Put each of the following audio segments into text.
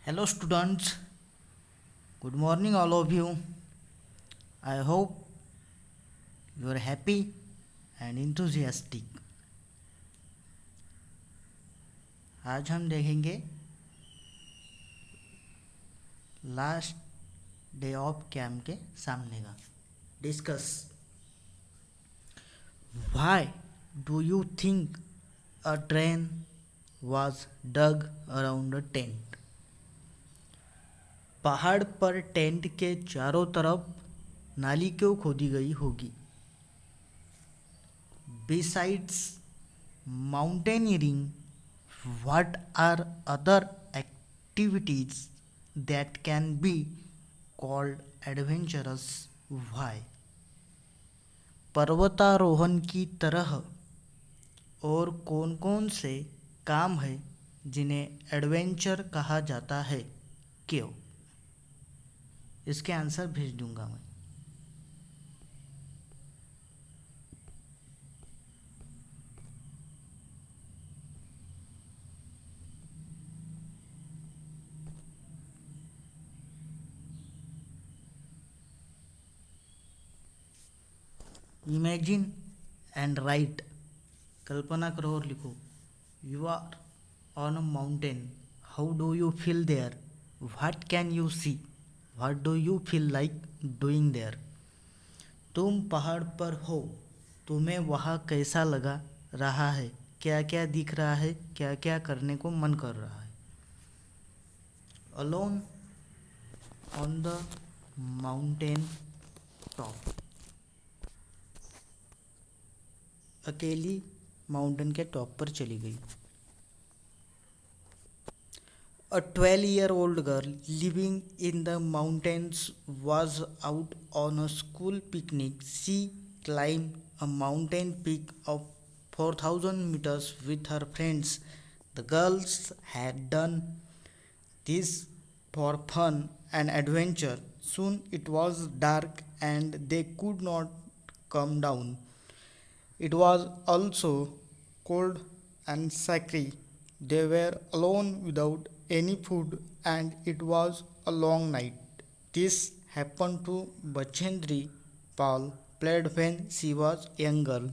Hello, students. Good morning, all of you. I hope you are happy and enthusiastic. आज हम देखेंगे last day of camp के सामने का discuss. Why do you think a drain was dug around a tent? पहाड़ पर tent के चारों तरफ नाली क्यों खोदी गई होगी? Besides mountaineering, what are other activities that can be called adventurous? Why? पर्वतारोहण की तरह और कौन कौन से काम है जिन्हें एडवेंचर कहा जाता है? क्यों? इसके आंसर भेज दूंगा मैं. Imagine and right. कल्पना करो और लिखो. You are on a mountain. How do you feel there? What can you see? What do you feel like doing there? तुम पहाड़ पर हो. तुम्हें वहाँ कैसा लगा रहा है? क्या क्या दिख रहा है? क्या क्या करने को मन कर रहा है? Alone on the mountain top. अकेली माउंटेन के टॉप पर चली गई. A 12-year-old girl living in the mountains was out on a school picnic. She climbed a mountain peak of 4,000 meters with her friends. The girls had done this for fun and adventure. Soon it was dark and they could not come down. It was also cold and sacred. They were alone without any food and it was a long night. This happened to Bachendri Paul, played when she was young girl.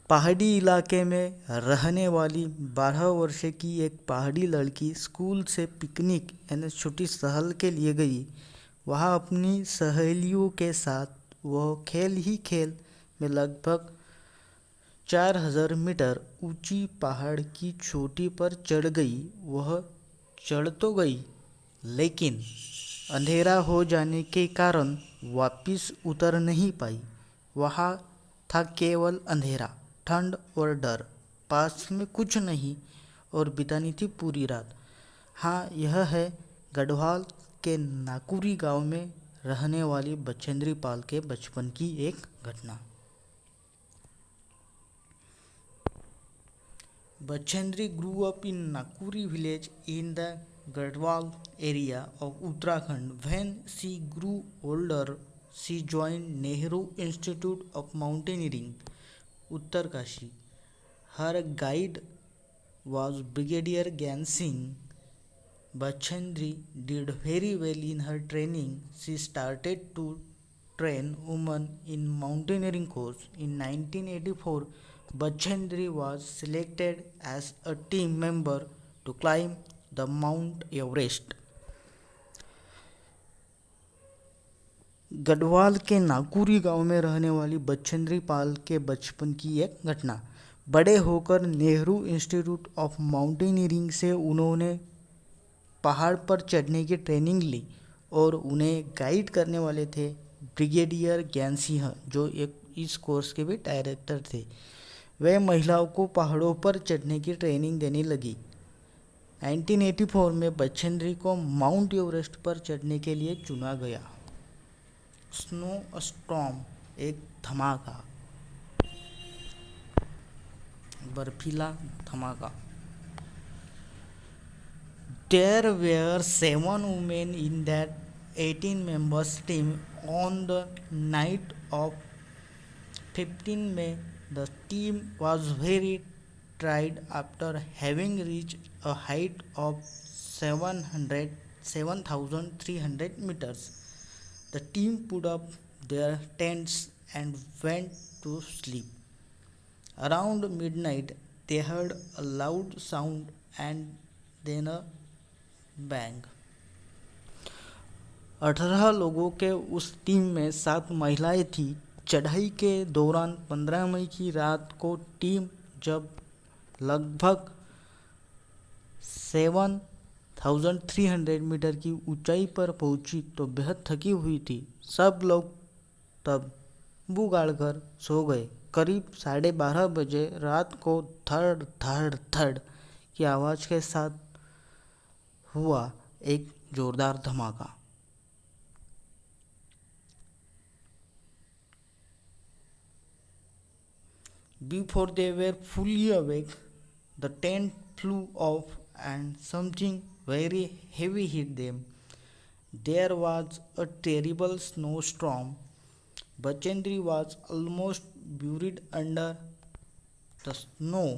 पहाड़ी इलाके में रहने वाली 12 वर्ष की एक पहाड़ी लड़की स्कूल से पिकनिक यानी छोटी सहल के लिए गई. वहाँ अपनी सहेलियों के साथ वह खेल ही खेल में लगभग 4,000 मीटर ऊंची पहाड़ की चोटी पर चढ़ गई. वह चढ़ तो गई लेकिन अंधेरा हो जाने के कारण वापस उतर नहीं पाई. वहाँ था केवल अंधेरा, ठंड और डर. पास में कुछ नहीं और बितानी थी पूरी रात. हाँ, यह है गढ़वाल के नाकुरी गांव में रहने वाली बचेंद्री पाल के बचपन की एक घटना. Bachendri grew up in Nakuri village in the Garhwal area of Uttarakhand. When she grew older, she joined Nehru Institute of Mountaineering, Uttarkashi. Her guide was Brigadier Gyan Singh. Bachendri did very well in her training. She started to train women in mountaineering course. In 1984, Bachendri was selected as a team member to climb the Mount Everest. Garhwal के नाकुरी गांव में रहने वाली बचेंद्री पाल के बचपन की एक घटना. बड़े होकर नेहरू इंस्टीट्यूट ऑफ माउंटेनियरिंग से उन्होंने पहाड़ पर चढ़ने की ट्रेनिंग ली और उन्हें गाइड करने वाले थे ब्रिगेडियर ज्ञान सिंह, जो एक इस कोर्स के भी डायरेक्टर थे. वे महिलाओं को पहाड़ों पर चढ़ने की ट्रेनिंग देने लगी. 1984 में बचेंद्री को माउंट एवरेस्ट पर चढ़ने के लिए चुना गया. स्नो स्टॉर्म, एक धमाका, बर्फीला धमाका. There were 7 women in that 18 members team. On the night of 15 May, the team was very tired after having reached a height of 7,300 meters. The team put up their tents and went to sleep. Around midnight, they heard a loud sound and then a bang. 18 लोगों के उस team में 7 महिलाएं थी। चढ़ाई के दौरान 15 मई की रात को टीम जब लगभग 7,300 मीटर की ऊंचाई पर पहुंची तो बेहद थकी हुई थी। सब लोग तब मुंह गाड़कर सो गए। करीब 12:30 बजे रात को थर्ड थर्ड थर्ड की आवाज़ के साथ हुआ एक जोरदार धमाका। Before they were fully awake, the tent flew off and something very heavy hit them. There was a terrible snowstorm. Bachendri was almost buried under the snow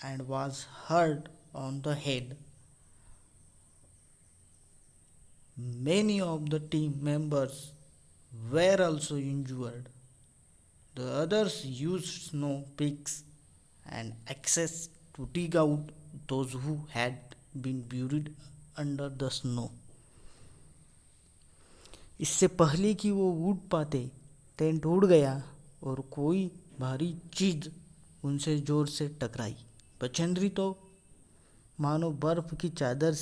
and was hurt on the head. Many of the team members were also injured. The others used snow picks and axes to dig out those who had been buried under the snow. इससे पहले कि वो उठ पाते, tent उड़ गया और कोई भारी चीज उनसे जोर से टकराई। बचेंद्री तो मानो बर्फ की चादर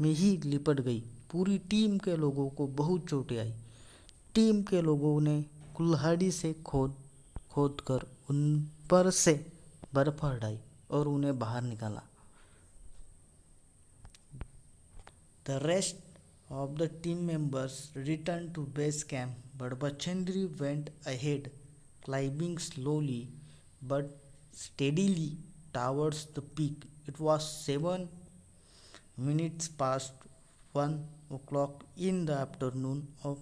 में ही लिपट गई। पूरी टीम के लोगों को बहुत चोटें आई। टीम के लोगों ने कुल्हाड़ी से खोद कर उन पर से बर्फ हटाई और उन्हें बाहर निकाला। The rest of the team members returned to base camp, but Bachendri went ahead, climbing slowly but steadily towards the peak. It was 7 minutes past 1 o'clock in the afternoon of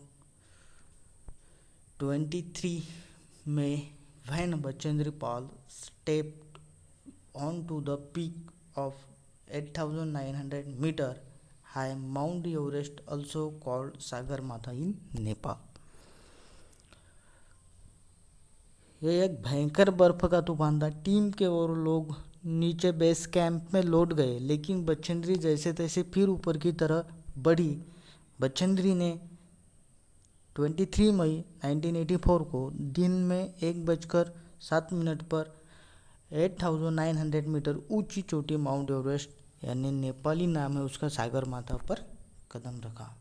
23 May when Bachendri Pal stepped onto the peak of 8,900 meter high Mount Everest, also called Sagarmatha in Nepal. यह एक भयंकर बर्फ का तूफान था। Team के और लोग नीचे बेस कैंप में लौट गए, लेकिन बचेंद्री जैसे तैसे फिर ऊपर की तरह बढ़ी। बचेंद्री ने 23 मई 1984 को दिन में 1:07 पर 8,900 मीटर ऊंची चोटी माउंट एवरेस्ट यानी नेपाली नाम है उसका सागरमाथा पर कदम रखा।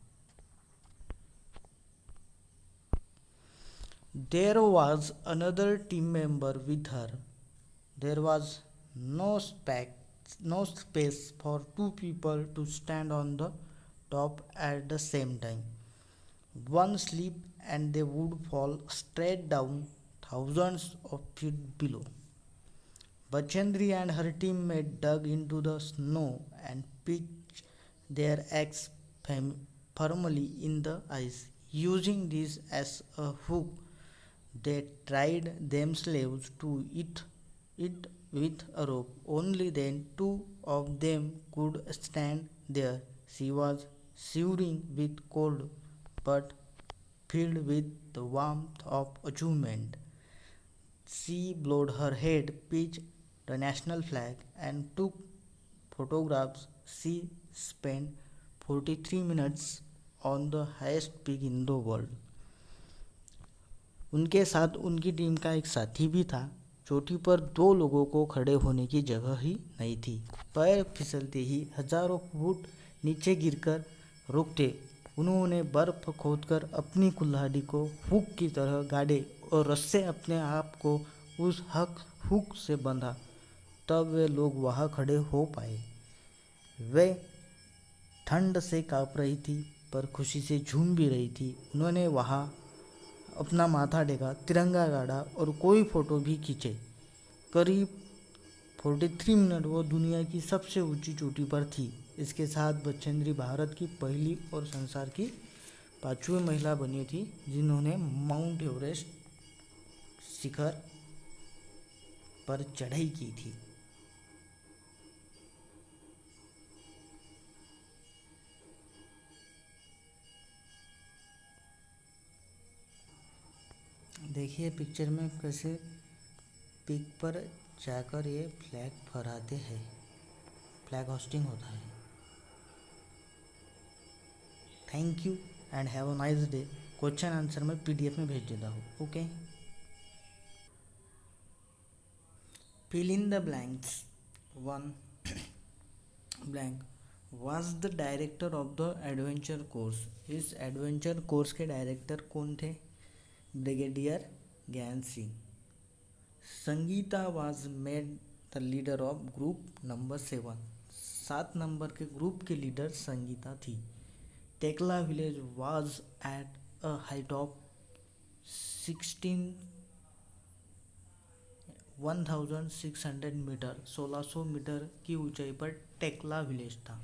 There was another team member with her. There was no space for two people to stand on the top at the same time. One slip and they would fall straight down thousands of feet below. Bachendri and her teammate dug into the snow and pitched their axe firmly in the ice. Using this as a hook, they tied themselves to it with a rope. Only then two of them could stand there. She was shivering with cold but filled with the warmth of achievement. She bowed her head, pitched the national flag, and took photographs. She spent 43 minutes on the highest peak in the world. उनके साथ उनकी team का एक साथी भी था। चोटी पर 2 लोगों को खड़े होने की जगह ही नहीं थी। पैर फिसलते ही हजारों फुट नीचे गिरकर रुकते। उन्होंने बर्फ खोदकर अपनी कुल्हाड़ी को हुक की तरह गाड़े और रस्से अपने आप को उस हुक से बंधा। तब वे लोग वहाँ खड़े हो पाए। वे ठंड से काँप रही थी पर खुशी से झूम भी रही थी। उन्होंने वहाँ अपना माथा टेका, तिरंगा गाड़ा और कोई फ़ोटो भी खींचे। करीब 43 मिनट वो दुनिया की सबसे ऊंची चोटी पर थी। इसके साथ बचेंद्री भारत की पहली और संसार की 5वीं महिला बनी थी जिन्होंने माउंट एवरेस्ट शिखर पर चढ़ाई की थी। देखिए पिक्चर में कैसे पिक पर जाकर ये फ्लैग फहराते हैं, फ्लैग होस्टिंग होता है। Thank you and have a nice day. Question answer मैं पीडीएफ में भेज देता हूँ। Okay, fill in the blanks. One blank was the director of the adventure course. इस एडवेंचर कोर्स के डायरेक्टर कौन थे? Brigadier Gyan Singh. Sangeeta was made the leader of group number 7। 7 नंबर के ग्रुप के लीडर संगीता थी। Tekla village was at a height of 1600 metre. 1600 metre की ऊंचाई पर टेकला विलेज था।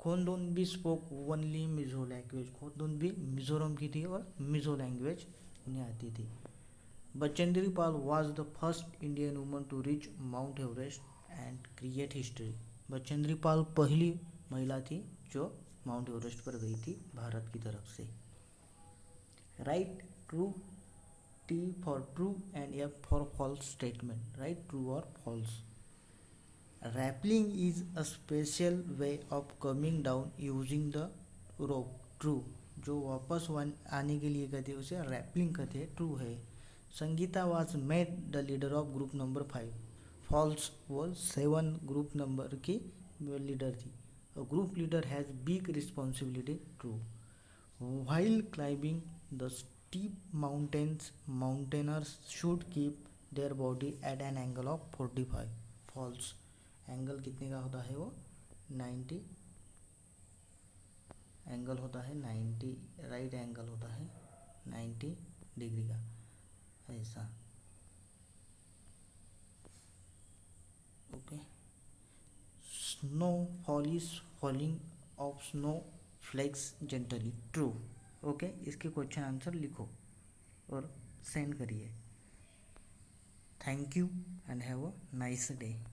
Khondon spoke only Mizo language. Khondon Mizoram की थी और मिजो लैंग्वेज उन्हें आती थी। Bachendri Pal was the first Indian woman to reach Mount Everest and create history. Bachendri Pal पहली महिला थी जो माउंट एवरेस्ट पर गई थी भारत की तरफ से। Write true, T for true and F for false statement. Write true और false. Rappelling is a special way of coming down using the rope. True, जो वापस आने के लिए कहते हैं उसे रैपलिंग कहते हैं, ट्रू है। Sangeeta was made the leader of group number 5। False, वो 7 ग्रुप नंबर की लीडर थी। A group leader has big responsibility. True. While climbing the steep mountains mountaineers should keep their body at an angle of 45। False, angle कितने का होता है? वो 90 angle होता है, 90 राइट एंगल होता है 90 डिग्री का, ऐसा। Okay, snow fall is falling of snow flakes gently. True. Okay, इसके क्वेश्चन आंसर लिखो और सेंड करिए। Thank you and have a nice day.